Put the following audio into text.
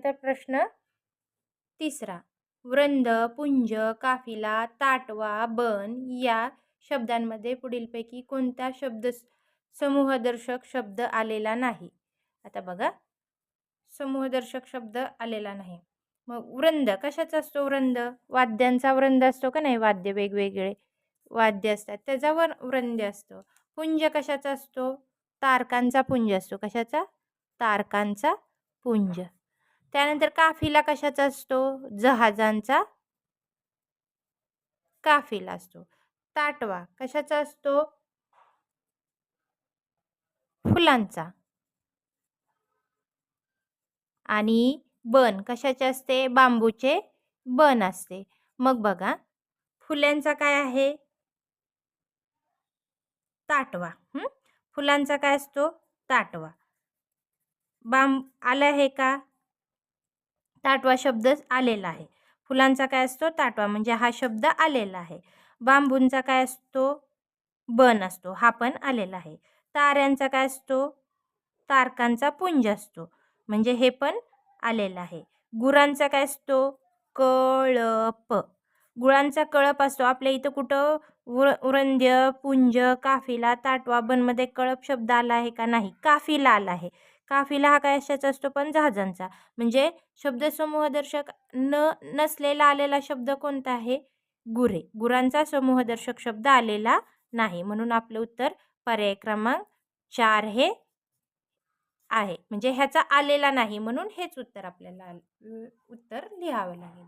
त्यानंतर प्रश्न तिसरा, वृंद, पुंज, काफिला, ताटवा, बन या शब्दांमध्ये पुढीलपैकी कोणता शब्द समूहदर्शक शब्द आलेला नाही? आता बघा, समूहदर्शक शब्द आलेला नाही. मग वृंद कशाचा असतो? वृंद वाद्यांचा वृंद असतो का नाही? वाद्य वेगवेगळे वाद्य असतात त्याच्यावर वृंद असतो. पुंज कशाचा असतो? तारकांचा पुंज असतो. कशाचा? तारकांचा पुंज. त्यानंतर काफिला कशाचा असतो? जहाजांचा काफिला असतो. ताटवा कशाचा असतो? फुलांचा. आणि बन कशाचे असते? बांबूचे बन असते. मग बघा, फुल्यांचा काय आहे? ताटवा. फुलांचा काय असतो? ताटवा. आला आहे का? ताटवा शब्द आलेला आहे. फुलांचा काय असतो? ताटवा. म्हणजे हा शब्द आलेला आहे. बांबूंचा काय असतो? बन असतो. हा पण आलेला आहे. ताऱ्यांचा काय असतो? तारकांचा पुंज असतो. म्हणजे हे पण आलेलं आहे. गुरांचा काय असतो? कळप. गुळांचा कळप असतो. आपल्या इथं कुठं वृंद्य, पुंज, काफिला, ताटवा, बनमध्ये कळप शब्द आला आहे का? नाही. काफिला आला आहे. काफिला हा काय कशाचा असतो? पण जहाजांचा. म्हणजे शब्दसमूहदर्शक नसलेला आलेला शब्द कोणता आहे? गुरे. गुरांचा समूहदर्शक शब्द आलेला नाही. म्हणून आपलं उत्तर पर्याय क्रमांक 4 हे आहे. म्हणजे ह्याचा आलेला नाही म्हणून हेच उत्तर आपल्याला उत्तर लिहावं लागेल.